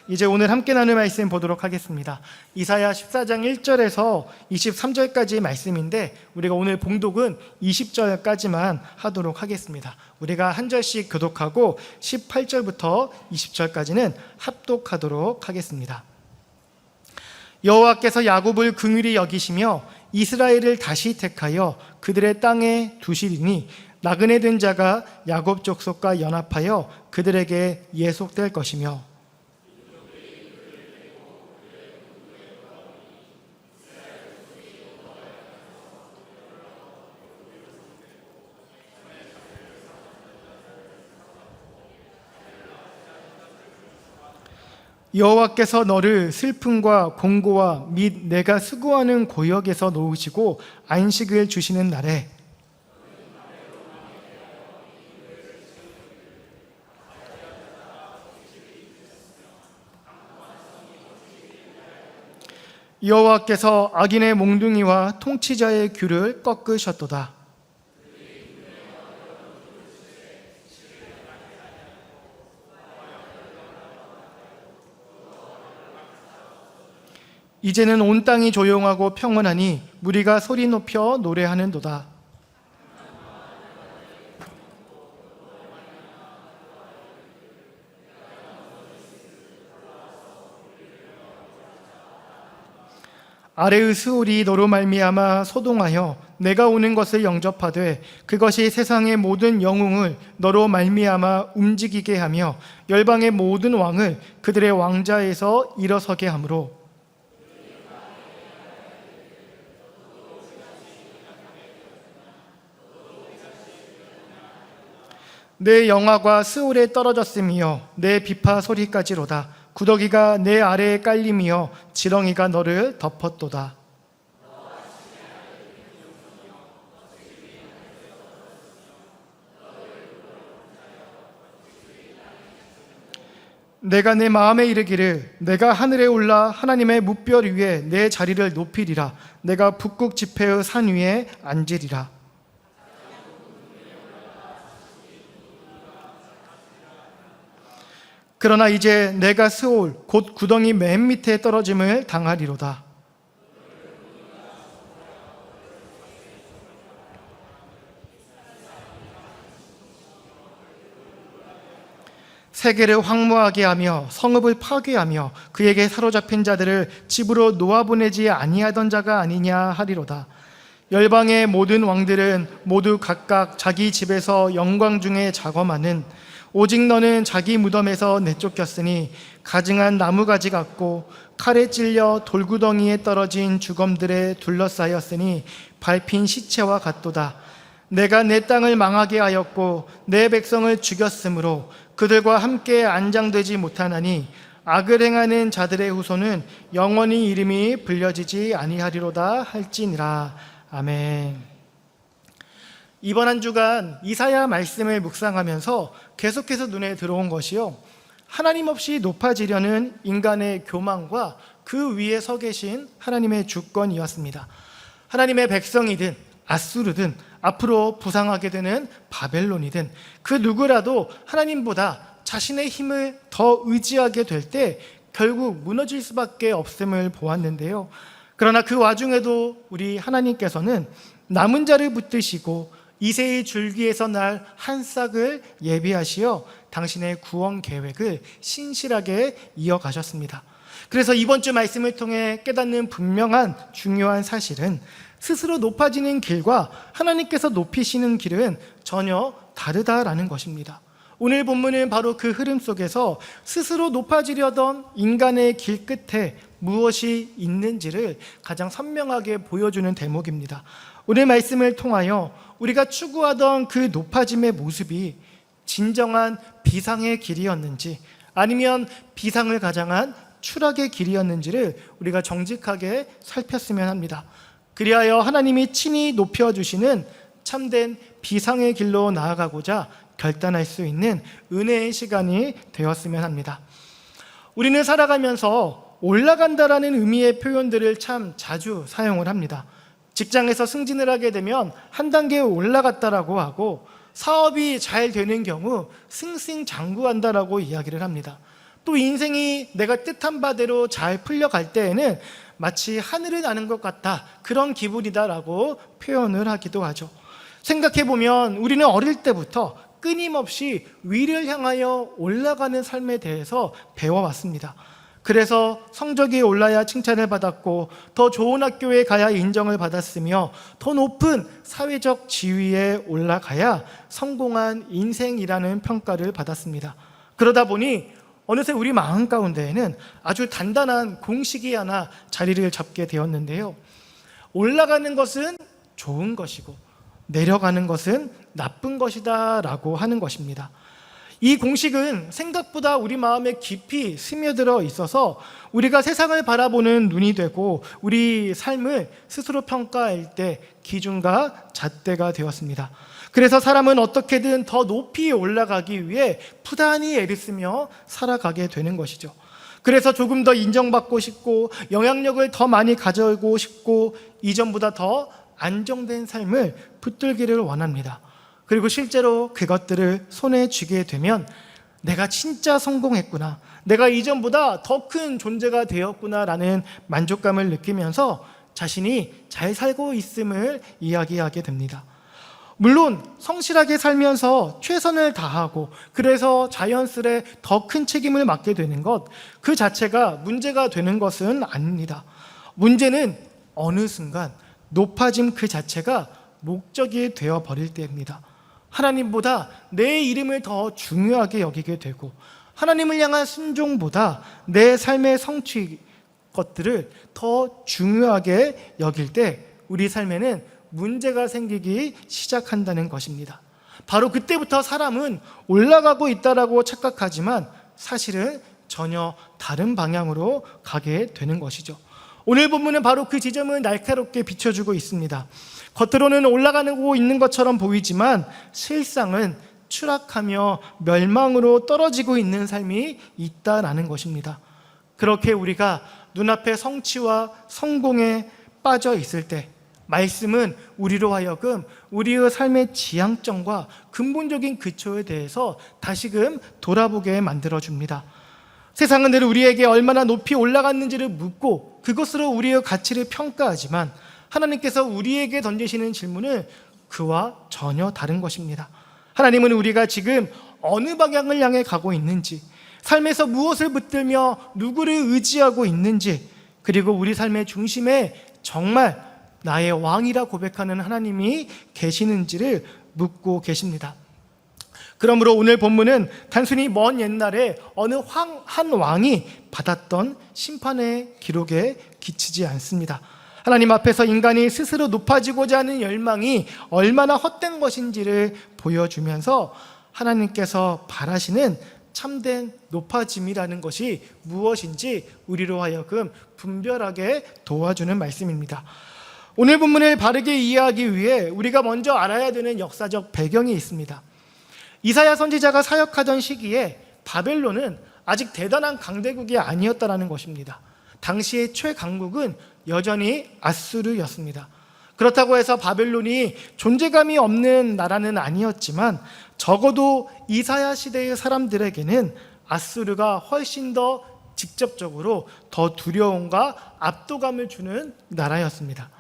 이제 오늘 함께 나눌 말씀 보도록 하겠습니다. 이사야 14장 1절에서 23절까지 말씀인데 우리가 오늘 봉독은 20절까지만 하도록 하겠습니다. 우리가 한 절씩 교독하고 18절부터 20절까지는 합독하도록 하겠습니다. 여호와께서 야곱을 긍휼히 여기시며 이스라엘을 다시 택하여 그들의 땅에 두시리니 나그네 된 자가 야곱 족속과 연합하여 그들에게 예속될 것이며 여호와께서 너를 슬픔과 공고와 및 내가 수고하는 고역에서 놓으시고 안식을 주시는 날에 여호와께서 악인의 몽둥이와 통치자의 귤을 꺾으셨도다. 이제는 온 땅이 조용하고 평온하니 무리가 소리 높여 노래하는도다. 아래의 스올이 너로 말미암아 소동하여 내가 오는 것을 영접하되 그것이 세상의 모든 영웅을 너로 말미암아 움직이게 하며 열방의 모든 왕을 그들의 왕자에서 일어서게 하므로 내 영화가 스올에 떨어졌으며 내 비파 소리까지로다. 구더기가 내 아래에 깔림이여 지렁이가 너를 덮었도다. 내가 내 마음에 이르기를 내가 하늘에 올라 하나님의 뭇별 위에 내 자리를 높이리라. 내가 북극 지폐의 산 위에 앉으리라. 그러나 이제 내가 스올 곧 구덩이 맨 밑에 떨어짐을 당하리로다. 세계를 황무하게 하며 성읍을 파괴하며 그에게 사로잡힌 자들을 집으로 놓아보내지 아니하던 자가 아니냐 하리로다. 열방의 모든 왕들은 모두 각각 자기 집에서 영광 중에 작업하는 오직 너는 자기 무덤에서 내쫓겼으니 가증한 나무가지 같고 칼에 찔려 돌구덩이에 떨어진 주검들에 둘러싸였으니 밟힌 시체와 같도다. 내가 내 땅을 망하게 하였고 내 백성을 죽였으므로 그들과 함께 안장되지 못하나니 악을 행하는 자들의 후손은 영원히 이름이 불려지지 아니하리로다 할지니라. 아멘. 이번 한 주간 이사야 말씀을 묵상하면서 계속해서 눈에 들어온 것이요, 하나님 없이 높아지려는 인간의 교만과 그 위에 서 계신 하나님의 주권이었습니다. 하나님의 백성이든 아수르든 앞으로 부상하게 되는 바벨론이든 그 누구라도 하나님보다 자신의 힘을 더 의지하게 될 때 결국 무너질 수밖에 없음을 보았는데요, 그러나 그 와중에도 우리 하나님께서는 남은 자를 붙드시고 이새의 줄기에서 날 한 싹을 예비하시어 당신의 구원 계획을 신실하게 이어가셨습니다. 그래서 이번 주 말씀을 통해 깨닫는 분명한 중요한 사실은 스스로 높아지는 길과 하나님께서 높이시는 길은 전혀 다르다라는 것입니다. 오늘 본문은 바로 그 흐름 속에서 스스로 높아지려던 인간의 길 끝에 무엇이 있는지를 가장 선명하게 보여주는 대목입니다. 오늘 말씀을 통하여 우리가 추구하던 그 높아짐의 모습이 진정한 비상의 길이었는지 아니면 비상을 가장한 추락의 길이었는지를 우리가 정직하게 살폈으면 합니다. 그리하여 하나님이 친히 높여주시는 참된 비상의 길로 나아가고자 결단할 수 있는 은혜의 시간이 되었으면 합니다. 우리는 살아가면서 올라간다라는 의미의 표현들을 참 자주 사용을 합니다. 직장에서 승진을 하게 되면 한 단계 올라갔다라고 하고, 사업이 잘 되는 경우 승승장구한다라고 이야기를 합니다. 또 인생이 내가 뜻한 바대로 잘 풀려갈 때에는 마치 하늘을 나는 것 같다, 그런 기분이다라고 표현을 하기도 하죠. 생각해보면 우리는 어릴 때부터 끊임없이 위를 향하여 올라가는 삶에 대해서 배워왔습니다. 그래서 성적이 올라야 칭찬을 받았고, 더 좋은 학교에 가야 인정을 받았으며, 더 높은 사회적 지위에 올라가야 성공한 인생이라는 평가를 받았습니다. 그러다 보니 어느새 우리 마음 가운데에는 아주 단단한 공식이 하나 자리를 잡게 되었는데요. 올라가는 것은 좋은 것이고 내려가는 것은 나쁜 것이다 라고 하는 것입니다. 이 공식은 생각보다 우리 마음에 깊이 스며들어 있어서 우리가 세상을 바라보는 눈이 되고 우리 삶을 스스로 평가할 때 기준과 잣대가 되었습니다. 그래서 사람은 어떻게든 더 높이 올라가기 위해 부단히 애를 쓰며 살아가게 되는 것이죠. 그래서 조금 더 인정받고 싶고 영향력을 더 많이 가져오고 싶고 이전보다 더 안정된 삶을 붙들기를 원합니다. 그리고 실제로 그것들을 손에 쥐게 되면 내가 진짜 성공했구나, 내가 이전보다 더 큰 존재가 되었구나라는 만족감을 느끼면서 자신이 잘 살고 있음을 이야기하게 됩니다. 물론 성실하게 살면서 최선을 다하고 그래서 자연스레 더 큰 책임을 맡게 되는 것, 그 자체가 문제가 되는 것은 아닙니다. 문제는 어느 순간 높아짐 그 자체가 목적이 되어버릴 때입니다. 하나님보다 내 이름을 더 중요하게 여기게 되고 하나님을 향한 순종보다 내 삶의 성취 것들을 더 중요하게 여길 때 우리 삶에는 문제가 생기기 시작한다는 것입니다. 바로 그때부터 사람은 올라가고 있다라고 착각하지만 사실은 전혀 다른 방향으로 가게 되는 것이죠. 오늘 본문은 바로 그 지점을 날카롭게 비춰주고 있습니다. 겉으로는 올라가고 있는 것처럼 보이지만 실상은 추락하며 멸망으로 떨어지고 있는 삶이 있다라는 것입니다. 그렇게 우리가 눈앞에 성취와 성공에 빠져 있을 때 말씀은 우리로 하여금 우리의 삶의 지향점과 근본적인 기초에 대해서 다시금 돌아보게 만들어줍니다. 세상은 늘 우리에게 얼마나 높이 올라갔는지를 묻고 그것으로 우리의 가치를 평가하지만 하나님께서 우리에게 던지시는 질문은 그와 전혀 다른 것입니다. 하나님은 우리가 지금 어느 방향을 향해 가고 있는지, 삶에서 무엇을 붙들며 누구를 의지하고 있는지, 그리고 우리 삶의 중심에 정말 나의 왕이라 고백하는 하나님이 계시는지를 묻고 계십니다. 그러므로 오늘 본문은 단순히 먼 옛날에 어느 한 왕이 받았던 심판의 기록에 그치지 않습니다. 하나님 앞에서 인간이 스스로 높아지고자 하는 열망이 얼마나 헛된 것인지를 보여주면서 하나님께서 바라시는 참된 높아짐이라는 것이 무엇인지 우리로 하여금 분별하게 도와주는 말씀입니다. 오늘 본문을 바르게 이해하기 위해 우리가 먼저 알아야 되는 역사적 배경이 있습니다. 이사야 선지자가 사역하던 시기에 바벨론은 아직 대단한 강대국이 아니었다는 것입니다. 당시의 최강국은 여전히 아수르였습니다. 그렇다고 해서 바벨론이 존재감이 없는 나라는 아니었지만 적어도 이사야 시대의 사람들에게는 아수르가 훨씬 더 직접적으로 더 두려움과 압도감을 주는 나라였습니다.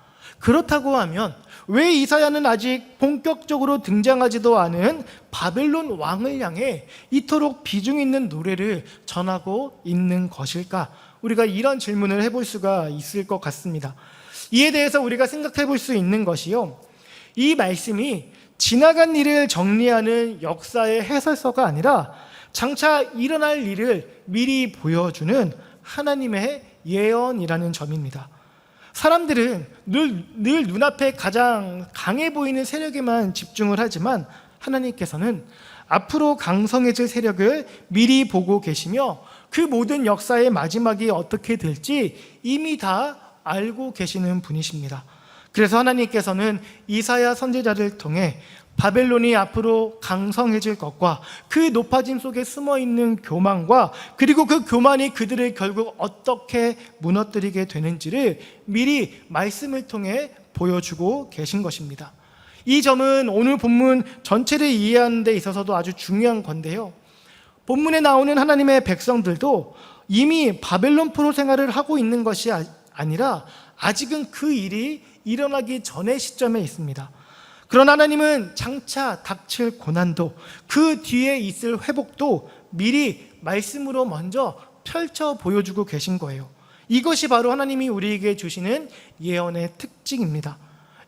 그렇다고 하면 왜 이사야는 아직 본격적으로 등장하지도 않은 바벨론 왕을 향해 이토록 비중 있는 노래를 전하고 있는 것일까? 우리가 이런 질문을 해볼 수가 있을 것 같습니다. 이에 대해서 우리가 생각해 볼 수 있는 것이요, 이 말씀이 지나간 일을 정리하는 역사의 해설서가 아니라 장차 일어날 일을 미리 보여주는 하나님의 예언이라는 점입니다. 사람들은 늘 눈앞에 가장 강해 보이는 세력에만 집중을 하지만 하나님께서는 앞으로 강성해질 세력을 미리 보고 계시며 그 모든 역사의 마지막이 어떻게 될지 이미 다 알고 계시는 분이십니다. 그래서 하나님께서는 이사야 선지자를 통해 바벨론이 앞으로 강성해질 것과 그 높아짐 속에 숨어있는 교만과 그리고 그 교만이 그들을 결국 어떻게 무너뜨리게 되는지를 미리 말씀을 통해 보여주고 계신 것입니다. 이 점은 오늘 본문 전체를 이해하는 데 있어서도 아주 중요한 건데요, 본문에 나오는 하나님의 백성들도 이미 바벨론 포로 생활을 하고 있는 것이 아니라 아직은 그 일이 일어나기 전의 시점에 있습니다. 그러나 하나님은 장차 닥칠 고난도, 그 뒤에 있을 회복도 미리 말씀으로 먼저 펼쳐 보여주고 계신 거예요. 이것이 바로 하나님이 우리에게 주시는 예언의 특징입니다.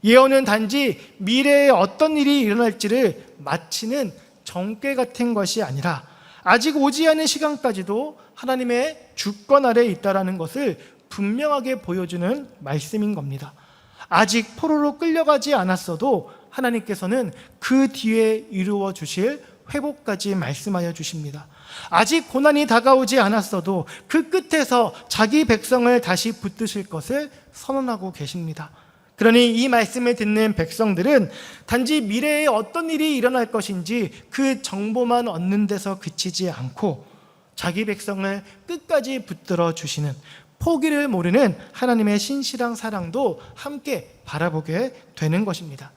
예언은 단지 미래에 어떤 일이 일어날지를 마치는 정궤 같은 것이 아니라 아직 오지 않은 시간까지도 하나님의 주권 아래에 있다는 것을 분명하게 보여주는 말씀인 겁니다. 아직 포로로 끌려가지 않았어도 하나님께서는 그 뒤에 이루어 주실 회복까지 말씀하여 주십니다. 아직 고난이 다가오지 않았어도 그 끝에서 자기 백성을 다시 붙드실 것을 선언하고 계십니다. 그러니 이 말씀을 듣는 백성들은 단지 미래에 어떤 일이 일어날 것인지 그 정보만 얻는 데서 그치지 않고 자기 백성을 끝까지 붙들어 주시는, 포기를 모르는 하나님의 신실한 사랑도 함께 바라보게 되는 것입니다.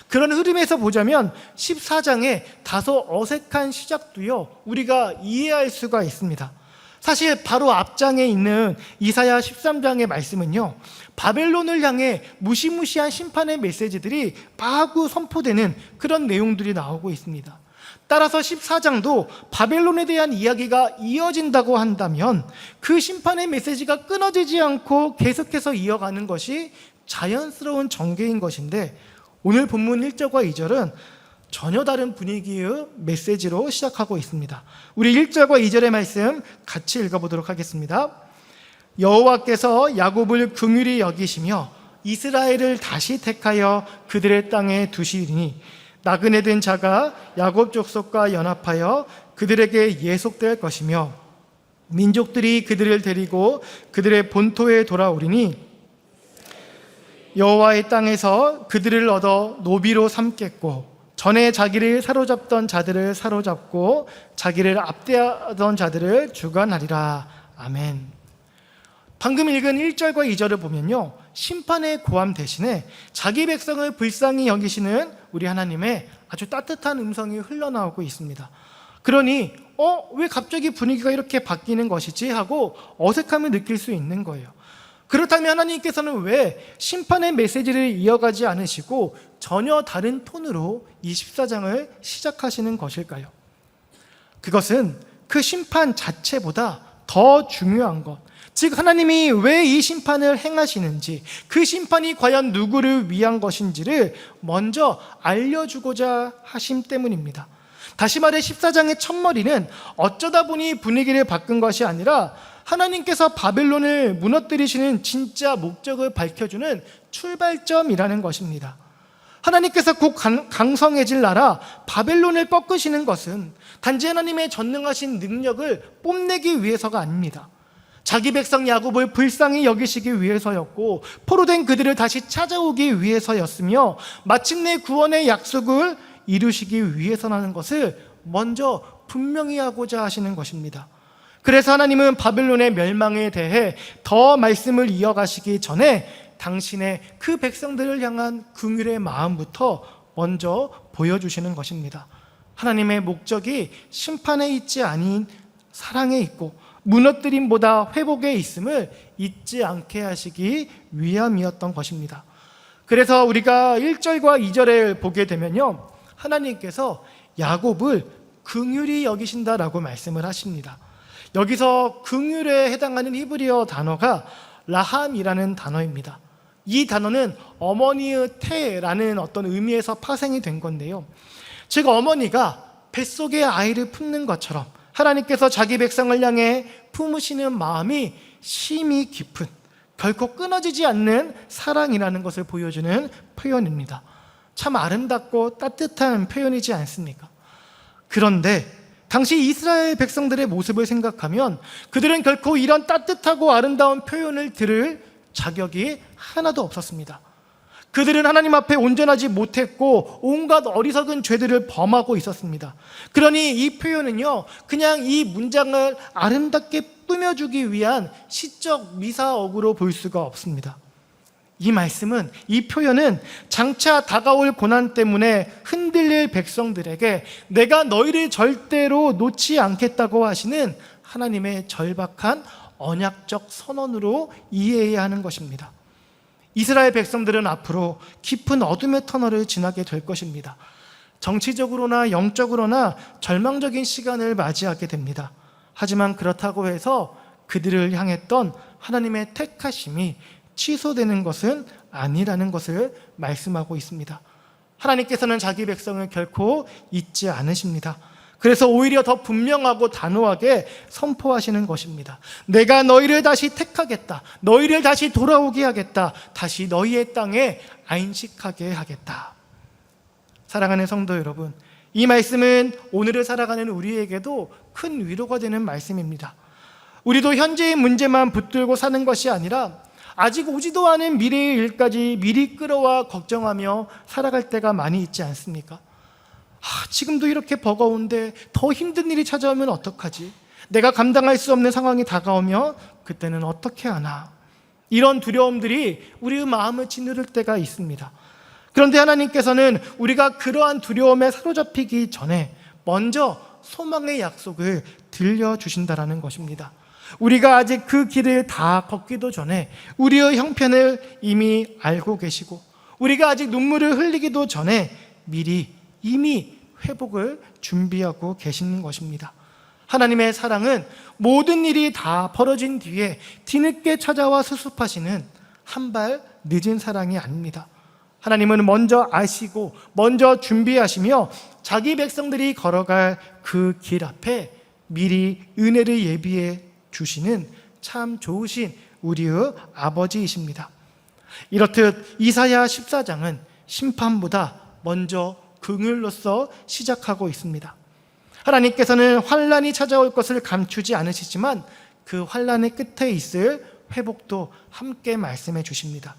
그런 흐름에서 보자면 14장의 다소 어색한 시작도요, 우리가 이해할 수가 있습니다. 사실 바로 앞장에 있는 이사야 13장의 말씀은요, 바벨론을 향해 무시무시한 심판의 메시지들이 마구 선포되는 그런 내용들이 나오고 있습니다. 따라서 14장도 바벨론에 대한 이야기가 이어진다고 한다면 그 심판의 메시지가 끊어지지 않고 계속해서 이어가는 것이 자연스러운 전개인 것인데, 오늘 본문 1절과 2절은 전혀 다른 분위기의 메시지로 시작하고 있습니다. 우리 1절과 2절의 말씀 같이 읽어보도록 하겠습니다. 여호와께서 야곱을 긍휼히 여기시며 이스라엘을 다시 택하여 그들의 땅에 두시리니 나그네 된 자가 야곱 족속과 연합하여 그들에게 예속될 것이며 민족들이 그들을 데리고 그들의 본토에 돌아오리니 여호와의 땅에서 그들을 얻어 노비로 삼겠고 전에 자기를 사로잡던 자들을 사로잡고 자기를 압대하던 자들을 주관하리라. 아멘. 방금 읽은 1절과 2절을 보면요, 심판의 고함 대신에 자기 백성을 불쌍히 여기시는 우리 하나님의 아주 따뜻한 음성이 흘러나오고 있습니다. 그러니 왜 갑자기 분위기가 이렇게 바뀌는 것이지 하고 어색함을 느낄 수 있는 거예요. 그렇다면 하나님께서는 왜 심판의 메시지를 이어가지 않으시고 전혀 다른 톤으로 이 14장을 시작하시는 것일까요? 그것은 그 심판 자체보다 더 중요한 것, 즉 하나님이 왜 이 심판을 행하시는지, 그 심판이 과연 누구를 위한 것인지를 먼저 알려주고자 하심 때문입니다. 다시 말해 14장의 첫머리는 어쩌다 보니 분위기를 바꾼 것이 아니라 하나님께서 바벨론을 무너뜨리시는 진짜 목적을 밝혀주는 출발점이라는 것입니다. 하나님께서 곧 강성해질 나라 바벨론을 꺾으시는 것은 단지 하나님의 전능하신 능력을 뽐내기 위해서가 아닙니다. 자기 백성 야곱을 불쌍히 여기시기 위해서였고 포로된 그들을 다시 찾아오기 위해서였으며 마침내 구원의 약속을 이루시기 위해서라는 것을 먼저 분명히 하고자 하시는 것입니다. 그래서 하나님은 바벨론의 멸망에 대해 더 말씀을 이어가시기 전에 당신의 그 백성들을 향한 긍휼의 마음부터 먼저 보여주시는 것입니다. 하나님의 목적이 심판에 있지 아닌 사랑에 있고 무너뜨림보다 회복에 있음을 잊지 않게 하시기 위함이었던 것입니다. 그래서 우리가 1절과 2절을 보게 되면요, 하나님께서 야곱을 긍휼히 여기신다라고 말씀을 하십니다. 여기서 긍휼에 해당하는 히브리어 단어가 라함이라는 단어입니다. 이 단어는 어머니의 태라는 어떤 의미에서 파생이 된 건데요, 즉 어머니가 뱃속에 아이를 품는 것처럼 하나님께서 자기 백성을 향해 품으시는 마음이 심히 깊은, 결코 끊어지지 않는 사랑이라는 것을 보여주는 표현입니다. 참 아름답고 따뜻한 표현이지 않습니까? 그런데 당시 이스라엘 백성들의 모습을 생각하면 그들은 결코 이런 따뜻하고 아름다운 표현을 들을 자격이 하나도 없었습니다. 그들은 하나님 앞에 온전하지 못했고 온갖 어리석은 죄들을 범하고 있었습니다. 그러니 이 표현은요, 그냥 이 문장을 아름답게 꾸며주기 위한 시적 미사어구로 볼 수가 없습니다. 이 말씀은, 이 표현은 장차 다가올 고난 때문에 흔들릴 백성들에게 내가 너희를 절대로 놓지 않겠다고 하시는 하나님의 절박한 언약적 선언으로 이해해야 하는 것입니다. 이스라엘 백성들은 앞으로 깊은 어둠의 터널을 지나게 될 것입니다. 정치적으로나 영적으로나 절망적인 시간을 맞이하게 됩니다. 하지만 그렇다고 해서 그들을 향했던 하나님의 택하심이 취소되는 것은 아니라는 것을 말씀하고 있습니다. 하나님께서는 자기 백성을 결코 잊지 않으십니다. 그래서 오히려 더 분명하고 단호하게 선포하시는 것입니다. 내가 너희를 다시 택하겠다. 너희를 다시 돌아오게 하겠다. 다시 너희의 땅에 안식하게 하겠다. 사랑하는 성도 여러분, 이 말씀은 오늘을 살아가는 우리에게도 큰 위로가 되는 말씀입니다. 우리도 현재의 문제만 붙들고 사는 것이 아니라 아직 오지도 않은 미래의 일까지 미리 끌어와 걱정하며 살아갈 때가 많이 있지 않습니까? 지금도 이렇게 버거운데 더 힘든 일이 찾아오면 어떡하지? 내가 감당할 수 없는 상황이 다가오면 그때는 어떻게 하나? 이런 두려움들이 우리의 마음을 짓누를 때가 있습니다. 그런데 하나님께서는 우리가 그러한 두려움에 사로잡히기 전에 먼저 소망의 약속을 들려주신다라는 것입니다. 우리가 아직 그 길을 다 걷기도 전에 우리의 형편을 이미 알고 계시고, 우리가 아직 눈물을 흘리기도 전에 미리 이미 회복을 준비하고 계시는 것입니다. 하나님의 사랑은 모든 일이 다 벌어진 뒤에 뒤늦게 찾아와 수습하시는 한 발 늦은 사랑이 아닙니다. 하나님은 먼저 아시고 먼저 준비하시며 자기 백성들이 걸어갈 그 길 앞에 미리 은혜를 예비해 주시는 참 좋으신 우리의 아버지이십니다. 이렇듯 이사야 14장은 심판보다 먼저 긍휼로서 시작하고 있습니다. 하나님께서는 환난이 찾아올 것을 감추지 않으시지만 그 환난의 끝에 있을 회복도 함께 말씀해 주십니다.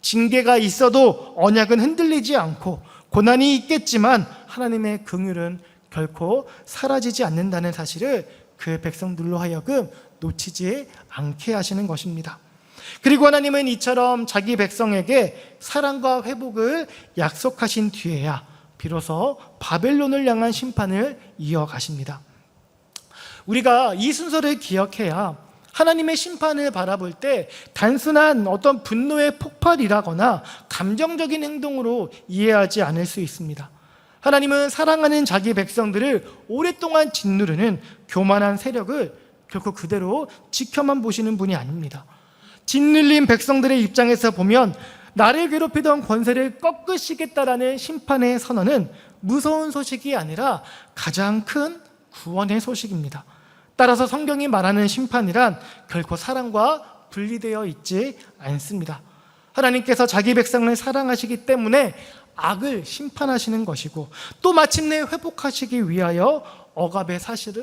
징계가 있어도 언약은 흔들리지 않고, 고난이 있겠지만 하나님의 긍휼은 결코 사라지지 않는다는 사실을 그 백성들로 하여금 놓치지 않게 하시는 것입니다. 그리고 하나님은 이처럼 자기 백성에게 사랑과 회복을 약속하신 뒤에야 비로소 바벨론을 향한 심판을 이어가십니다. 우리가 이 순서를 기억해야 하나님의 심판을 바라볼 때 단순한 어떤 분노의 폭발이라거나 감정적인 행동으로 이해하지 않을 수 있습니다. 하나님은 사랑하는 자기 백성들을 오랫동안 짓누르는 교만한 세력을 결코 그대로 지켜만 보시는 분이 아닙니다. 짓눌린 백성들의 입장에서 보면 나를 괴롭히던 권세를 꺾으시겠다라는 심판의 선언은 무서운 소식이 아니라 가장 큰 구원의 소식입니다. 따라서 성경이 말하는 심판이란 결코 사랑과 분리되어 있지 않습니다. 하나님께서 자기 백성을 사랑하시기 때문에 악을 심판하시는 것이고, 또 마침내 회복하시기 위하여 억압의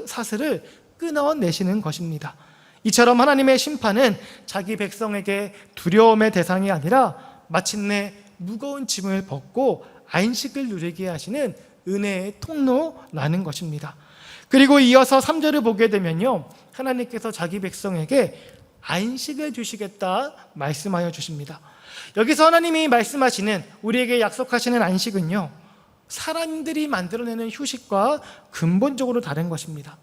사슬을 끊어내시는 것입니다. 이처럼 하나님의 심판은 자기 백성에게 두려움의 대상이 아니라 마침내 무거운 짐을 벗고 안식을 누리게 하시는 은혜의 통로라는 것입니다. 그리고 이어서 3절을 보게 되면요, 하나님께서 자기 백성에게 안식을 주시겠다 말씀하여 주십니다. 여기서 하나님이 말씀하시는, 우리에게 약속하시는 안식은요, 사람들이 만들어내는 휴식과 근본적으로 다른 것입니다.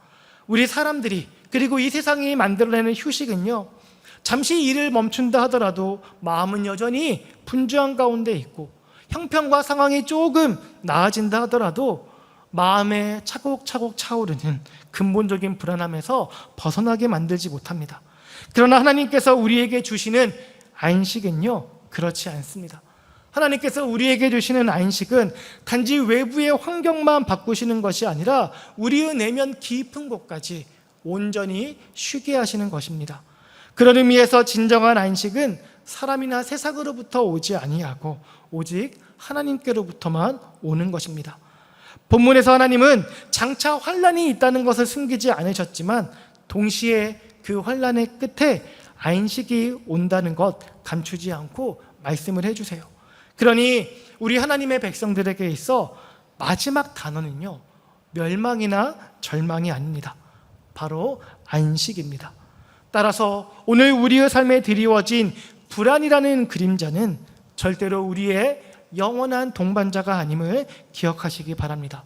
우리 사람들이, 그리고 이 세상이 만들어내는 휴식은요, 잠시 일을 멈춘다 하더라도 마음은 여전히 분주한 가운데 있고, 형편과 상황이 조금 나아진다 하더라도 마음에 차곡차곡 차오르는 근본적인 불안함에서 벗어나게 만들지 못합니다. 그러나 하나님께서 우리에게 주시는 안식은요, 그렇지 않습니다. 하나님께서 우리에게 주시는 안식은 단지 외부의 환경만 바꾸시는 것이 아니라 우리의 내면 깊은 곳까지 온전히 쉬게 하시는 것입니다. 그런 의미에서 진정한 안식은 사람이나 세상으로부터 오지 아니하고 오직 하나님께로부터만 오는 것입니다. 본문에서 하나님은 장차 환난이 있다는 것을 숨기지 않으셨지만 동시에 그 환난의 끝에 안식이 온다는 것 감추지 않고 말씀을 해주세요. 그러니 우리 하나님의 백성들에게 있어 마지막 단어는요, 멸망이나 절망이 아닙니다. 바로 안식입니다. 따라서 오늘 우리의 삶에 드리워진 불안이라는 그림자는 절대로 우리의 영원한 동반자가 아님을 기억하시기 바랍니다.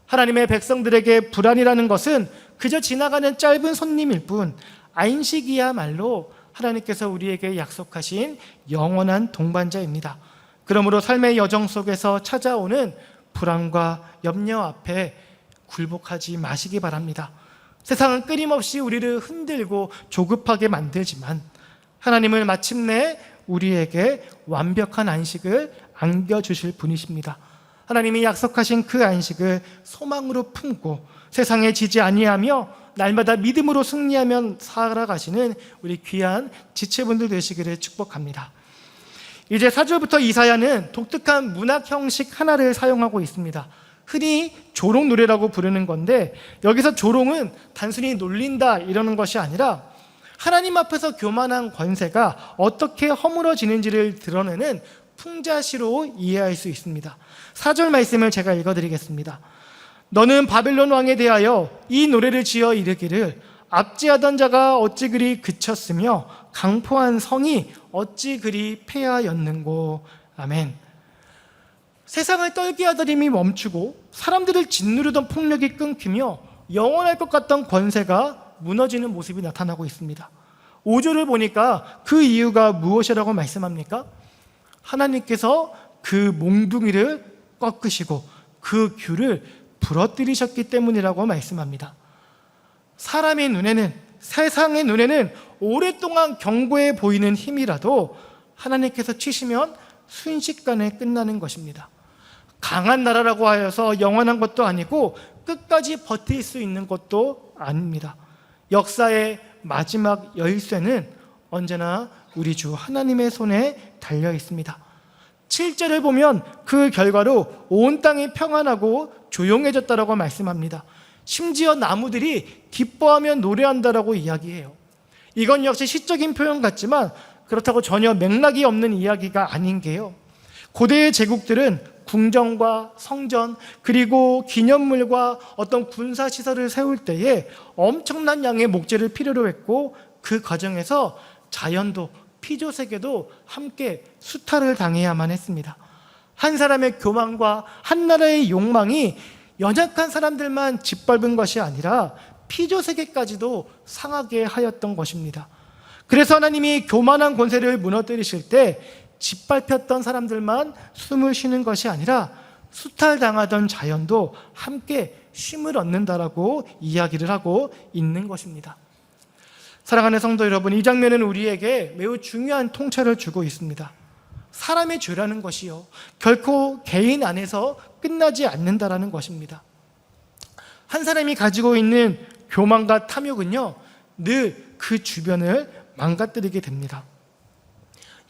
하나님의 백성들에게 불안이라는 것은 그저 지나가는 짧은 손님일 뿐, 안식이야말로 하나님께서 우리에게 약속하신 영원한 동반자입니다. 그러므로 삶의 여정 속에서 찾아오는 불안과 염려 앞에 굴복하지 마시기 바랍니다. 세상은 끊임없이 우리를 흔들고 조급하게 만들지만 하나님은 마침내 우리에게 완벽한 안식을 안겨주실 분이십니다. 하나님이 약속하신 그 안식을 소망으로 품고 세상에 지지 아니하며 날마다 믿음으로 승리하며 살아가시는 우리 귀한 지체분들 되시기를 축복합니다. 이제 4절부터 이사야는 독특한 문학 형식 하나를 사용하고 있습니다. 흔히 조롱 노래라고 부르는 건데, 여기서 조롱은 단순히 놀린다 이러는 것이 아니라 하나님 앞에서 교만한 권세가 어떻게 허물어지는지를 드러내는 풍자시로 이해할 수 있습니다. 4절 말씀을 제가 읽어드리겠습니다. 너는 바벨론 왕에 대하여 이 노래를 지어 이르기를 압제하던 자가 어찌 그리 그쳤으며 강포한 성이 어찌 그리 폐하였는고. 아멘. 세상을 떨게 하던 힘이 멈추고 사람들을 짓누르던 폭력이 끊기며 영원할 것 같던 권세가 무너지는 모습이 나타나고 있습니다. 5절을 보니까 그 이유가 무엇이라고 말씀합니까? 하나님께서 그 몽둥이를 꺾으시고 그 귤을 부러뜨리셨기 때문이라고 말씀합니다. 사람의 눈에는, 세상의 눈에는 오랫동안 견고해 보이는 힘이라도 하나님께서 치시면 순식간에 끝나는 것입니다. 강한 나라라고 하여서 영원한 것도 아니고 끝까지 버틸 수 있는 것도 아닙니다. 역사의 마지막 열쇠는 언제나 우리 주 하나님의 손에 달려 있습니다. 7절을 보면 그 결과로 온 땅이 평안하고 조용해졌다라고 말씀합니다. 심지어 나무들이 기뻐하며 노래한다라고 이야기해요. 이건 역시 시적인 표현 같지만 그렇다고 전혀 맥락이 없는 이야기가 아닌 게요, 고대의 제국들은 궁전과 성전 그리고 기념물과 어떤 군사시설을 세울 때에 엄청난 양의 목재를 필요로 했고, 그 과정에서 자연도 피조세계도 함께 수탈을 당해야만 했습니다. 한 사람의 교만과 한 나라의 욕망이 연약한 사람들만 짓밟은 것이 아니라 피조세계까지도 상하게 하였던 것입니다. 그래서 하나님이 교만한 권세를 무너뜨리실 때 짓밟혔던 사람들만 숨을 쉬는 것이 아니라 수탈당하던 자연도 함께 쉼을 얻는다라고 이야기를 하고 있는 것입니다. 사랑하는 성도 여러분, 이 장면은 우리에게 매우 중요한 통찰을 주고 있습니다. 사람의 죄라는 것이요, 결코 개인 안에서 끝나지 않는다라는 것입니다. 한 사람이 가지고 있는 교만과 탐욕은요, 늘 그 주변을 망가뜨리게 됩니다.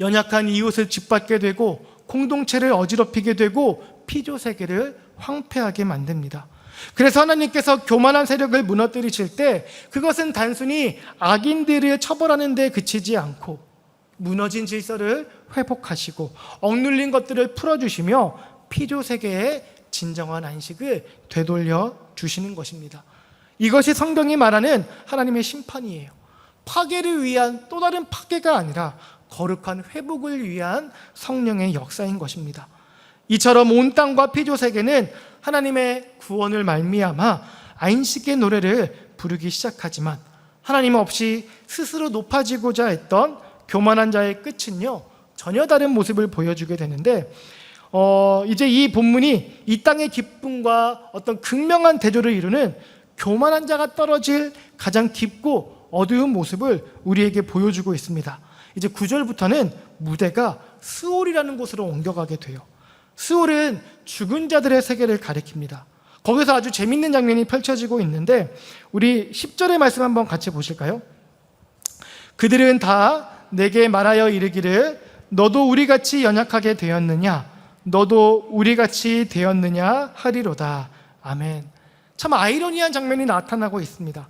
연약한 이웃을 짓밟게 되고 공동체를 어지럽히게 되고 피조세계를 황폐하게 만듭니다. 그래서 하나님께서 교만한 세력을 무너뜨리실 때 그것은 단순히 악인들을 처벌하는 데 그치지 않고 무너진 질서를 회복하시고 억눌린 것들을 풀어주시며 피조세계의 진정한 안식을 되돌려 주시는 것입니다. 이것이 성경이 말하는 하나님의 심판이에요. 파괴를 위한 또 다른 파괴가 아니라 거룩한 회복을 위한 성령의 역사인 것입니다. 이처럼 온 땅과 피조세계는 하나님의 구원을 말미암아 안식의 노래를 부르기 시작하지만 하나님 없이 스스로 높아지고자 했던 교만한 자의 끝은요, 전혀 다른 모습을 보여주게 되는데, 이제 이 본문이 이 땅의 기쁨과 어떤 극명한 대조를 이루는 교만한 자가 떨어질 가장 깊고 어두운 모습을 우리에게 보여주고 있습니다. 이제 9절부터는 무대가 스올이라는 곳으로 옮겨가게 돼요. 스올은 죽은 자들의 세계를 가리킵니다. 거기서 아주 재밌는 장면이 펼쳐지고 있는데 우리 10절의 말씀 한번 같이 보실까요? 그들은 다 내게 말하여 이르기를 너도 우리같이 연약하게 되었느냐, 너도 우리같이 되었느냐 하리로다. 아멘. 참 아이러니한 장면이 나타나고 있습니다.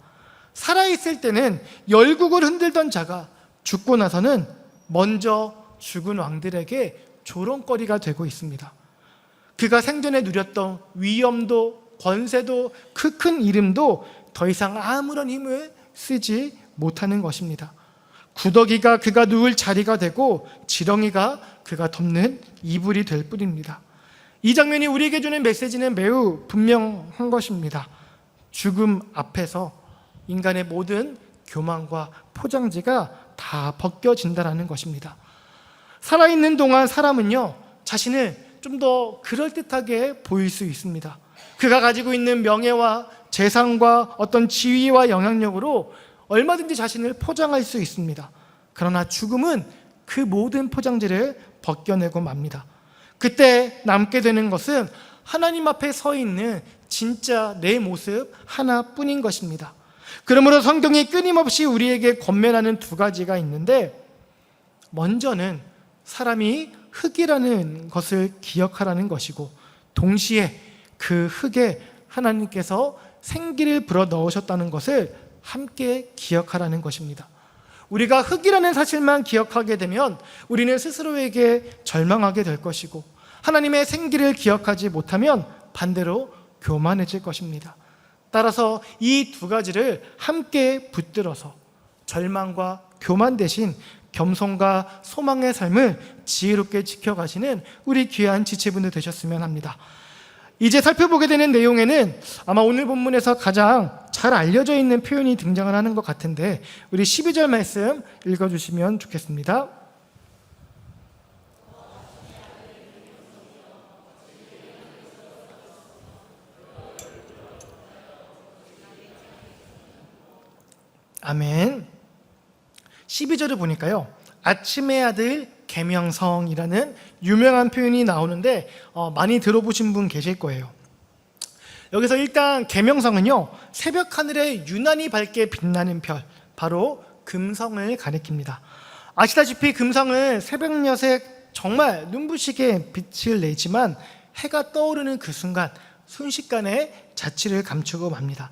살아있을 때는 열국을 흔들던 자가 죽고 나서는 먼저 죽은 왕들에게 조롱거리가 되고 있습니다. 그가 생전에 누렸던 위엄도 권세도 그 큰 이름도 더 이상 아무런 힘을 쓰지 못하는 것입니다. 구더기가 그가 누울 자리가 되고 지렁이가 그가 덮는 이불이 될 뿐입니다. 이 장면이 우리에게 주는 메시지는 매우 분명한 것입니다. 죽음 앞에서 인간의 모든 교만과 포장지가 다 벗겨진다는 것입니다. 살아있는 동안 사람은요, 자신을 좀 더 그럴듯하게 보일 수 있습니다. 그가 가지고 있는 명예와 재산과 어떤 지위와 영향력으로 얼마든지 자신을 포장할 수 있습니다. 그러나 죽음은 그 모든 포장지를 벗겨내고 맙니다. 그때 남게 되는 것은 하나님 앞에 서 있는 진짜 내 모습 하나뿐인 것입니다. 그러므로 성경이 끊임없이 우리에게 권면하는 두 가지가 있는데, 먼저는 사람이 흙이라는 것을 기억하라는 것이고, 동시에 그 흙에 하나님께서 생기를 불어 넣으셨다는 것을 함께 기억하라는 것입니다. 우리가 흙이라는 사실만 기억하게 되면 우리는 스스로에게 절망하게 될 것이고, 하나님의 생기를 기억하지 못하면 반대로 교만해질 것입니다. 따라서 이 두 가지를 함께 붙들어서 절망과 교만 대신 겸손과 소망의 삶을 지혜롭게 지켜가시는 우리 귀한 지체분들 되셨으면 합니다. 이제 살펴보게 되는 내용에는 아마 오늘 본문에서 가장 잘 알려져 있는 표현이 등장을 하는 것 같은데, 우리 12절 말씀 읽어주시면 좋겠습니다. 아멘. 12절을 보니까요, 아침의 아들 계명성이라는 유명한 표현이 나오는데 많이 들어보신 분 계실 거예요. 여기서 일단 계명성은요, 새벽 하늘에 유난히 밝게 빛나는 별, 바로 금성을 가리킵니다. 아시다시피 금성은 새벽녘에 정말 눈부시게 빛을 내지만 해가 떠오르는 그 순간 순식간에 자취를 감추고 맙니다.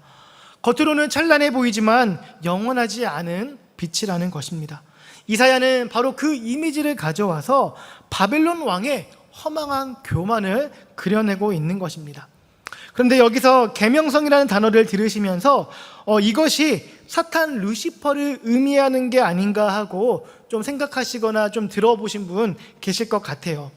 겉으로는 찬란해 보이지만 영원하지 않은 빛이라는 것입니다. 이사야는 바로 그 이미지를 가져와서 바벨론 왕의 허망한 교만을 그려내고 있는 것입니다. 그런데 여기서 계명성이라는 단어를 들으시면서 이것이 사탄 루시퍼를 의미하는 게 아닌가 하고 좀 생각하시거나 좀 들어보신 분 계실 것 같아요.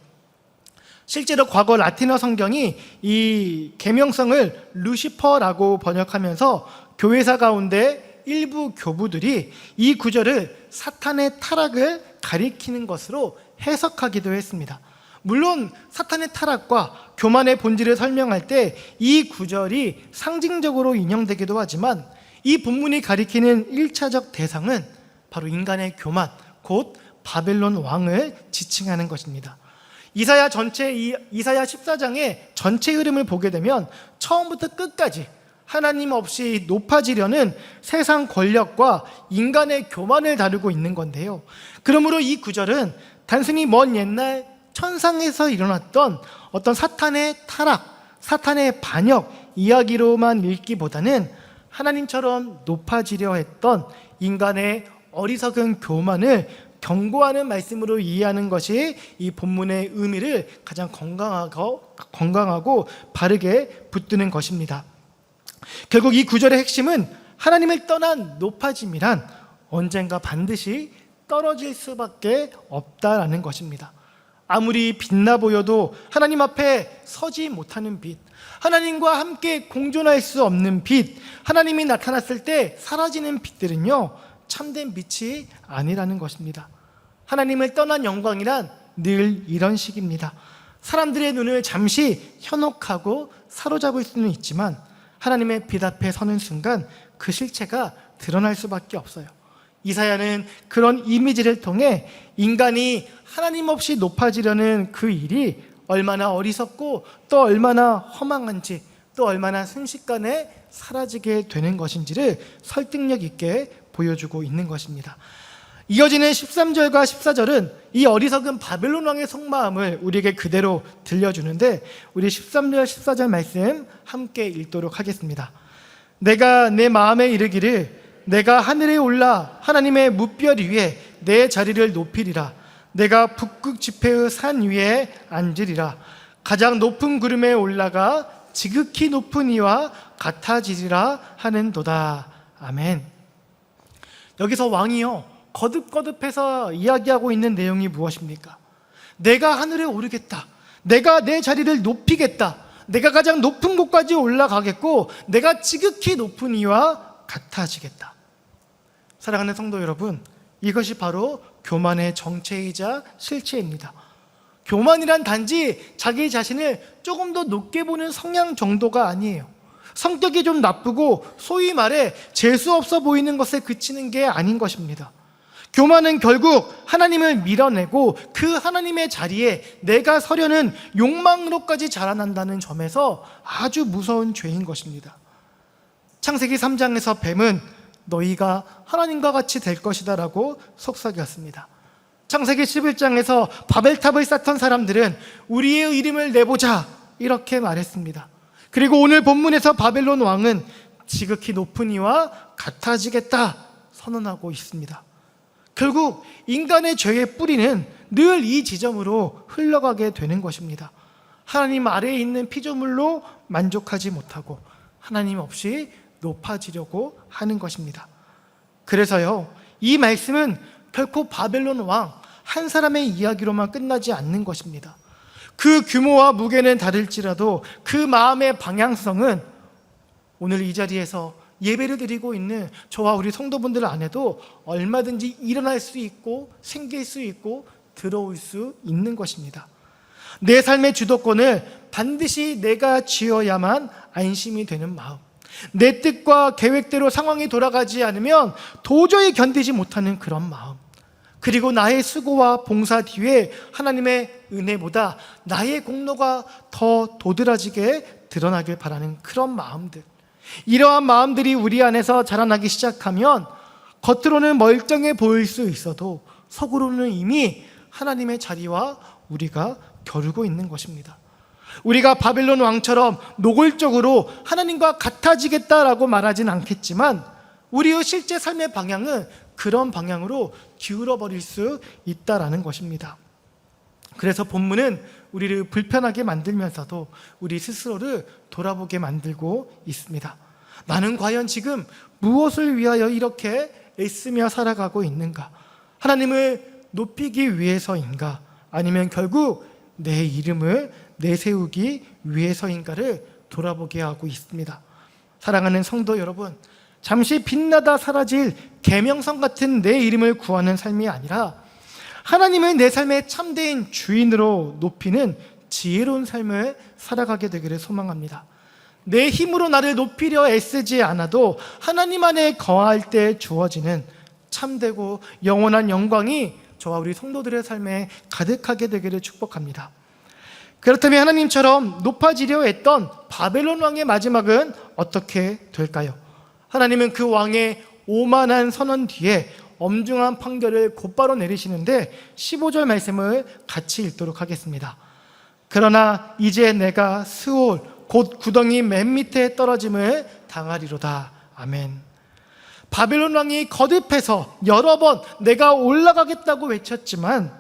실제로 과거 라틴어 성경이 이 계명성을 루시퍼라고 번역하면서 교회사 가운데 일부 교부들이 이 구절을 사탄의 타락을 가리키는 것으로 해석하기도 했습니다. 물론 사탄의 타락과 교만의 본질을 설명할 때 이 구절이 상징적으로 인용되기도 하지만, 이 본문이 가리키는 1차적 대상은 바로 인간의 교만, 곧 바벨론 왕을 지칭하는 것입니다. 이사야 14장의 전체 흐름을 보게 되면 처음부터 끝까지 하나님 없이 높아지려는 세상 권력과 인간의 교만을 다루고 있는 건데요. 그러므로 이 구절은 단순히 먼 옛날 천상에서 일어났던 어떤 사탄의 타락, 사탄의 반역 이야기로만 읽기보다는 하나님처럼 높아지려 했던 인간의 어리석은 교만을 경고하는 말씀으로 이해하는 것이 이 본문의 의미를 가장 건강하고 바르게 붙드는 것입니다. 결국 이 구절의 핵심은 하나님을 떠난 높아짐이란 언젠가 반드시 떨어질 수밖에 없다라는 것입니다. 아무리 빛나 보여도 하나님 앞에 서지 못하는 빛, 하나님과 함께 공존할 수 없는 빛, 하나님이 나타났을 때 사라지는 빛들은요, 참된 빛이 아니라는 것입니다. 하나님을 떠난 영광이란 늘 이런 식입니다. 사람들의 눈을 잠시 현혹하고 사로잡을 수는 있지만 하나님의 빛 앞에 서는 순간 그 실체가 드러날 수밖에 없어요. 이사야는 그런 이미지를 통해 인간이 하나님 없이 높아지려는 그 일이 얼마나 어리석고 또 얼마나 허망한지, 또 얼마나 순식간에 사라지게 되는 것인지를 설득력 있게 보여주고 있는 것입니다. 이어지는 13절과 14절은 이 어리석은 바벨론 왕의 속마음을 우리에게 그대로 들려주는데, 우리 13절 14절 말씀 함께 읽도록 하겠습니다. 내가 내 마음에 이르기를 내가 하늘에 올라 하나님의 무별 위에 내 자리를 높이리라. 내가 북극 지폐의 산 위에 앉으리라. 가장 높은 구름에 올라가 지극히 높은 이와 같아지리라 하는도다. 아멘. 여기서 왕이요, 거듭거듭해서 이야기하고 있는 내용이 무엇입니까? 내가 하늘에 오르겠다. 내가 내 자리를 높이겠다. 내가 가장 높은 곳까지 올라가겠고 내가 지극히 높은 이와 같아지겠다. 사랑하는 성도 여러분, 이것이 바로 교만의 정체이자 실체입니다. 교만이란 단지 자기 자신을 조금 더 높게 보는 성향 정도가 아니에요. 성격이 좀 나쁘고 소위 말해 재수없어 보이는 것에 그치는 게 아닌 것입니다. 교만은 결국 하나님을 밀어내고 그 하나님의 자리에 내가 서려는 욕망으로까지 자라난다는 점에서 아주 무서운 죄인 것입니다. 창세기 3장에서 뱀은 너희가 하나님과 같이 될 것이다 라고 속삭였습니다. 창세기 11장에서 바벨탑을 쌓던 사람들은 우리의 이름을 내보자 이렇게 말했습니다. 그리고 오늘 본문에서 바벨론 왕은 지극히 높은 이와 같아지겠다 선언하고 있습니다. 결국 인간의 죄의 뿌리는 늘 이 지점으로 흘러가게 되는 것입니다. 하나님 아래에 있는 피조물로 만족하지 못하고 하나님 없이 높아지려고 하는 것입니다. 그래서요, 이 말씀은 결코 바벨론 왕 한 사람의 이야기로만 끝나지 않는 것입니다. 그 규모와 무게는 다를지라도 그 마음의 방향성은 오늘 이 자리에서 예배를 드리고 있는 저와 우리 성도분들 안에도 얼마든지 일어날 수 있고 생길 수 있고 들어올 수 있는 것입니다. 내 삶의 주도권을 반드시 내가 쥐어야만 안심이 되는 마음, 내 뜻과 계획대로 상황이 돌아가지 않으면 도저히 견디지 못하는 그런 마음, 그리고 나의 수고와 봉사 뒤에 하나님의 은혜보다 나의 공로가 더 도드라지게 드러나길 바라는 그런 마음들, 이러한 마음들이 우리 안에서 자라나기 시작하면 겉으로는 멀쩡해 보일 수 있어도 속으로는 이미 하나님의 자리와 우리가 겨루고 있는 것입니다. 우리가 바벨론 왕처럼 노골적으로 하나님과 같아지겠다라고 말하진 않겠지만 우리의 실제 삶의 방향은 그런 방향으로 기울어 버릴 수 있다라는 것입니다. 그래서 본문은 우리를 불편하게 만들면서도 우리 스스로를 돌아보게 만들고 있습니다. 나는 과연 지금 무엇을 위하여 이렇게 애쓰며 살아가고 있는가? 하나님을 높이기 위해서인가? 아니면 결국 내 이름을 내세우기 위해서인가를 돌아보게 하고 있습니다. 사랑하는 성도 여러분, 잠시 빛나다 사라질 계명성 같은 내 이름을 구하는 삶이 아니라 하나님을 내 삶의 참된 주인으로 높이는 지혜로운 삶을 살아가게 되기를 소망합니다. 내 힘으로 나를 높이려 애쓰지 않아도 하나님 안에 거할 때 주어지는 참되고 영원한 영광이 저와 우리 성도들의 삶에 가득하게 되기를 축복합니다. 그렇다면 하나님처럼 높아지려 했던 바벨론 왕의 마지막은 어떻게 될까요? 하나님은 그 왕의 오만한 선언 뒤에 엄중한 판결을 곧바로 내리시는데 15절 말씀을 같이 읽도록 하겠습니다. 그러나 이제 내가 스올 곧 구덩이 맨 밑에 떨어짐을 당하리로다. 아멘. 바벨론 왕이 거듭해서 여러 번 내가 올라가겠다고 외쳤지만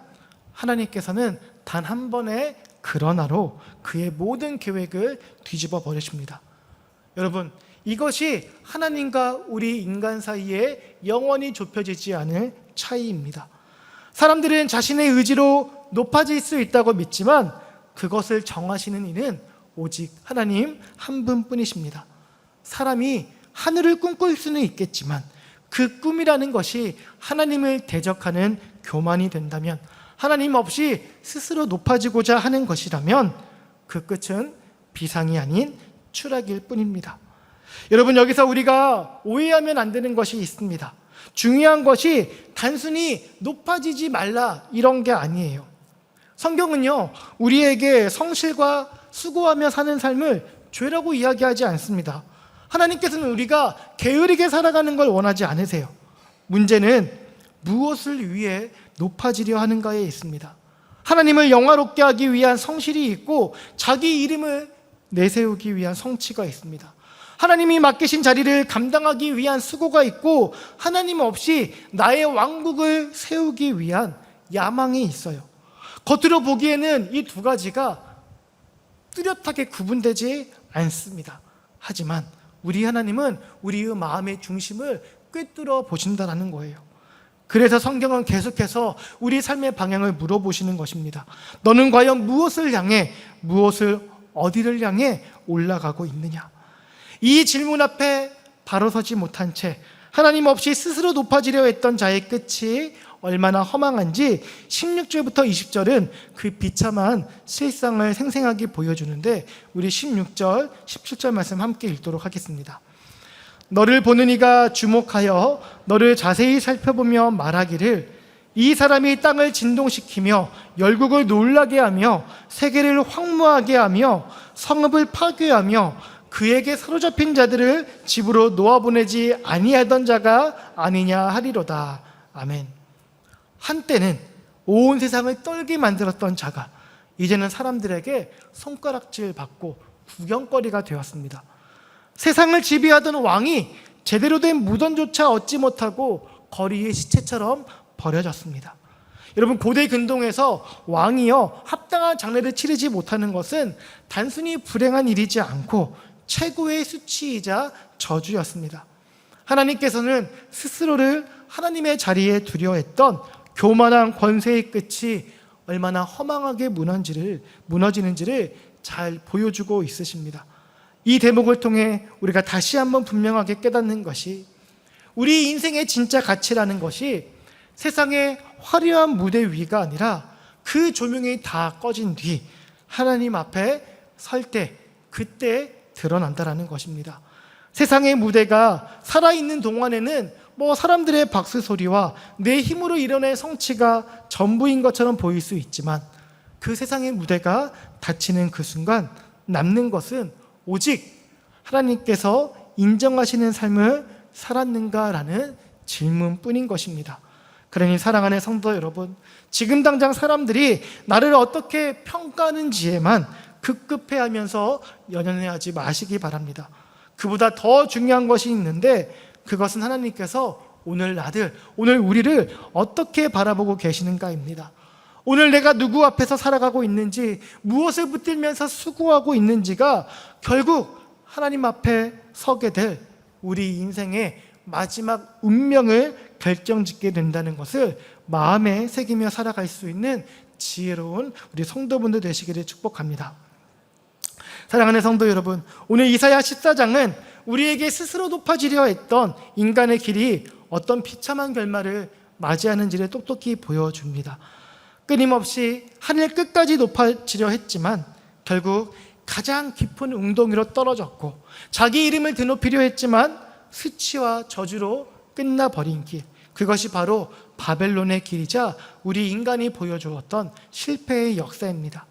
하나님께서는 단 한 번의 그러나로 그의 모든 계획을 뒤집어 버리십니다. 여러분, 이것이 하나님과 우리 인간 사이에 영원히 좁혀지지 않을 차이입니다. 사람들은 자신의 의지로 높아질 수 있다고 믿지만 그것을 정하시는 이는 오직 하나님 한 분뿐이십니다. 사람이 하늘을 꿈꿀 수는 있겠지만 그 꿈이라는 것이 하나님을 대적하는 교만이 된다면, 하나님 없이 스스로 높아지고자 하는 것이라면 그 끝은 비상이 아닌 추락일 뿐입니다. 여러분, 여기서 우리가 오해하면 안 되는 것이 있습니다. 중요한 것이 단순히 높아지지 말라 이런 게 아니에요. 성경은요, 우리에게 성실과 수고하며 사는 삶을 죄라고 이야기하지 않습니다. 하나님께서는 우리가 게으르게 살아가는 걸 원하지 않으세요. 문제는 무엇을 위해 높아지려 하는가에 있습니다. 하나님을 영화롭게 하기 위한 성실이 있고 자기 이름을 내세우기 위한 성취가 있습니다. 하나님이 맡기신 자리를 감당하기 위한 수고가 있고 하나님 없이 나의 왕국을 세우기 위한 야망이 있어요. 겉으로 보기에는 이 두 가지가 뚜렷하게 구분되지 않습니다. 하지만 우리 하나님은 우리의 마음의 중심을 꿰뚫어 보신다는 거예요. 그래서 성경은 계속해서 우리 삶의 방향을 물어보시는 것입니다. 너는 과연 무엇을 향해, 어디를 향해 올라가고 있느냐? 이 질문 앞에 바로 서지 못한 채 하나님 없이 스스로 높아지려 했던 자의 끝이 얼마나 허망한지 16절부터 20절은 그 비참한 실상을 생생하게 보여주는데, 우리 16절, 17절 말씀 함께 읽도록 하겠습니다. 너를 보는 이가 주목하여 너를 자세히 살펴보며 말하기를, 이 사람이 땅을 진동시키며 열국을 놀라게 하며 세계를 황무하게 하며 성읍을 파괴하며 그에게 사로잡힌 자들을 집으로 놓아보내지 아니하던 자가 아니냐 하리로다. 아멘. 한때는 온 세상을 떨게 만들었던 자가 이제는 사람들에게 손가락질 받고 구경거리가 되었습니다. 세상을 지배하던 왕이 제대로 된 무덤조차 얻지 못하고 거리의 시체처럼 버려졌습니다. 여러분, 고대 근동에서 왕이요 합당한 장례를 치르지 못하는 것은 단순히 불행한 일이지 않고 최고의 수치이자 저주였습니다. 하나님께서는 스스로를 하나님의 자리에 두려 했던 교만한 권세의 끝이 얼마나 허망하게 무너지는지를 잘 보여주고 있으십니다. 이 대목을 통해 우리가 다시 한번 분명하게 깨닫는 것이, 우리 인생의 진짜 가치라는 것이 세상의 화려한 무대 위가 아니라 그 조명이 다 꺼진 뒤 하나님 앞에 설 때, 그때 드러난다라는 것입니다. 세상의 무대가 살아있는 동안에는 사람들의 박수 소리와 내 힘으로 이뤄낸 성취가 전부인 것처럼 보일 수 있지만, 그 세상의 무대가 닫히는 그 순간 남는 것은 오직 하나님께서 인정하시는 삶을 살았는가라는 질문뿐인 것입니다. 그러니 사랑하는 성도 여러분, 지금 당장 사람들이 나를 어떻게 평가하는지에만 급급해하면서 연연해하지 마시기 바랍니다. 그보다 더 중요한 것이 있는데, 그것은 하나님께서 오늘 우리를 어떻게 바라보고 계시는가입니다. 오늘 내가 누구 앞에서 살아가고 있는지, 무엇을 붙들면서 수고하고 있는지가 결국 하나님 앞에 서게 될 우리 인생의 마지막 운명을 결정짓게 된다는 것을 마음에 새기며 살아갈 수 있는 지혜로운 우리 성도분들 되시기를 축복합니다. 사랑하는 성도 여러분, 오늘 이사야 14장은 우리에게 스스로 높아지려 했던 인간의 길이 어떤 비참한 결말을 맞이하는지를 똑똑히 보여줍니다. 끊임없이 하늘 끝까지 높아지려 했지만 결국 가장 깊은 웅덩이로 떨어졌고, 자기 이름을 드높이려 했지만 수치와 저주로 끝나버린 길, 그것이 바로 바벨론의 길이자 우리 인간이 보여주었던 실패의 역사입니다.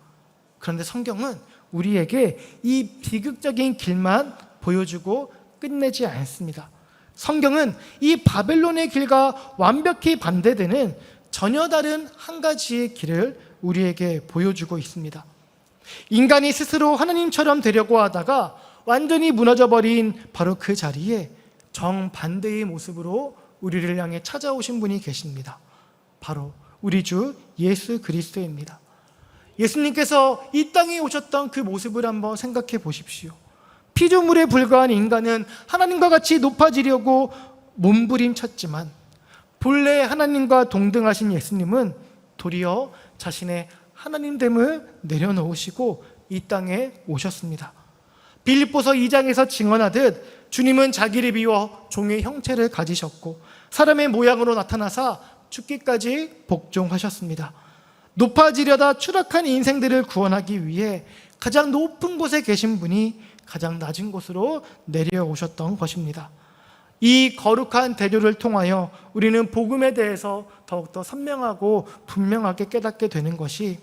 그런데 성경은 우리에게 이 비극적인 길만 보여주고 끝내지 않습니다. 성경은 이 바벨론의 길과 완벽히 반대되는 전혀 다른 한 가지의 길을 우리에게 보여주고 있습니다. 인간이 스스로 하나님처럼 되려고 하다가 완전히 무너져버린 바로 그 자리에 정반대의 모습으로 우리를 향해 찾아오신 분이 계십니다. 바로 우리 주 예수 그리스도입니다. 예수님께서 이 땅에 오셨던 그 모습을 한번 생각해 보십시오. 피조물에 불과한 인간은 하나님과 같이 높아지려고 몸부림쳤지만, 본래 하나님과 동등하신 예수님은 도리어 자신의 하나님됨을 내려놓으시고 이 땅에 오셨습니다. 빌립보서 2장에서 증언하듯 주님은 자기를 비워 종의 형체를 가지셨고 사람의 모양으로 나타나사 죽기까지 복종하셨습니다. 높아지려다 추락한 인생들을 구원하기 위해 가장 높은 곳에 계신 분이 가장 낮은 곳으로 내려오셨던 것입니다. 이 거룩한 대조를 통하여 우리는 복음에 대해서 더욱더 선명하고 분명하게 깨닫게 되는 것이,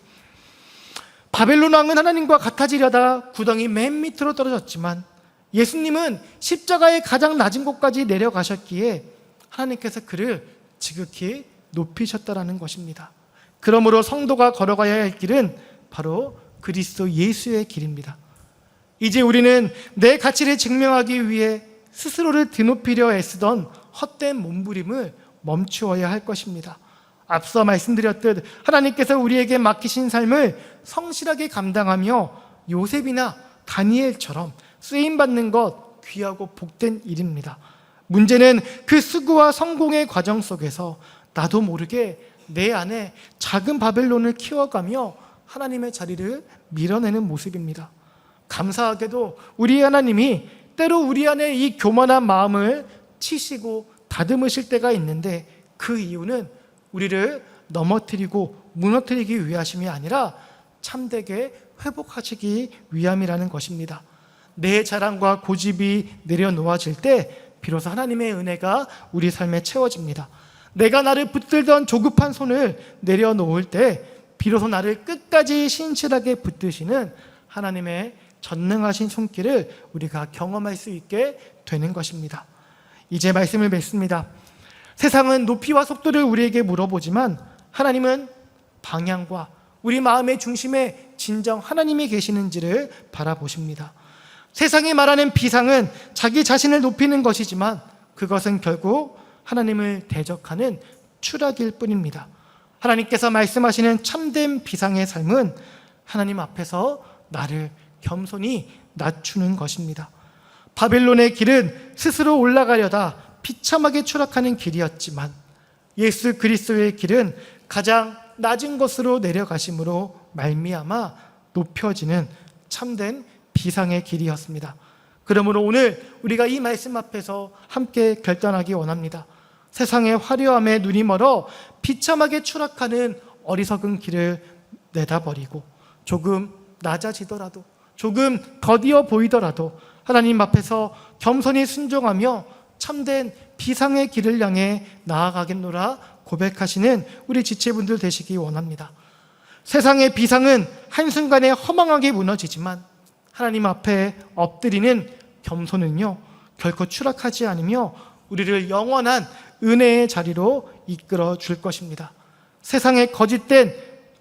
바벨론 왕은 하나님과 같아지려다 구덩이 맨 밑으로 떨어졌지만 예수님은 십자가의 가장 낮은 곳까지 내려가셨기에 하나님께서 그를 지극히 높이셨다라는 것입니다. 그러므로 성도가 걸어가야 할 길은 바로 그리스도 예수의 길입니다. 이제 우리는 내 가치를 증명하기 위해 스스로를 드높이려 애쓰던 헛된 몸부림을 멈추어야 할 것입니다. 앞서 말씀드렸듯 하나님께서 우리에게 맡기신 삶을 성실하게 감당하며 요셉이나 다니엘처럼 쓰임받는 것 귀하고 복된 일입니다. 문제는 그 수고와 성공의 과정 속에서 나도 모르게 내 안에 작은 바벨론을 키워가며 하나님의 자리를 밀어내는 모습입니다. 감사하게도 우리 하나님이 때로 우리 안에 이 교만한 마음을 치시고 다듬으실 때가 있는데, 그 이유는 우리를 넘어뜨리고 무너뜨리기 위하심이 아니라 참되게 회복하시기 위함이라는 것입니다. 내 자랑과 고집이 내려놓아질 때 비로소 하나님의 은혜가 우리 삶에 채워집니다. 내가 나를 붙들던 조급한 손을 내려놓을 때 비로소 나를 끝까지 신실하게 붙드시는 하나님의 전능하신 손길을 우리가 경험할 수 있게 되는 것입니다. 이제 말씀을 맺습니다. 세상은 높이와 속도를 우리에게 물어보지만 하나님은 방향과 우리 마음의 중심에 진정 하나님이 계시는지를 바라보십니다. 세상이 말하는 비상은 자기 자신을 높이는 것이지만 그것은 결국 하나님을 대적하는 추락일 뿐입니다. 하나님께서 말씀하시는 참된 비상의 삶은 하나님 앞에서 나를 겸손히 낮추는 것입니다. 바벨론의 길은 스스로 올라가려다 비참하게 추락하는 길이었지만 예수 그리스도의 길은 가장 낮은 곳으로 내려가심으로 말미암아 높여지는 참된 비상의 길이었습니다. 그러므로 오늘 우리가 이 말씀 앞에서 함께 결단하기 원합니다. 세상의 화려함에 눈이 멀어 비참하게 추락하는 어리석은 길을 내다버리고 조금 낮아지더라도, 조금 더디어 보이더라도 하나님 앞에서 겸손히 순종하며 참된 비상의 길을 향해 나아가겠노라 고백하시는 우리 지체분들 되시기 원합니다. 세상의 비상은 한순간에 허망하게 무너지지만 하나님 앞에 엎드리는 겸손은요, 결코 추락하지 않으며 우리를 영원한 은혜의 자리로 이끌어 줄 것입니다. 세상의 거짓된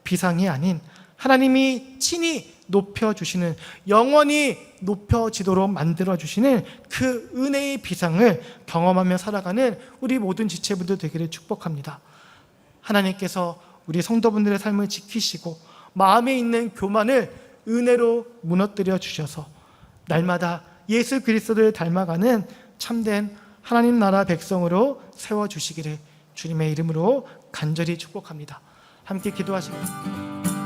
비상이 아닌 하나님이 친히 높여주시는, 영원히 높여지도록 만들어주시는 그 은혜의 비상을 경험하며 살아가는 우리 모든 지체분들 되기를 축복합니다. 하나님께서 우리 성도분들의 삶을 지키시고 마음에 있는 교만을 은혜로 무너뜨려 주셔서 날마다 예수 그리스도를 닮아가는 참된 하나님 나라 백성으로 세워주시기를 주님의 이름으로 간절히 축복합니다. 함께 기도하시겠습니다.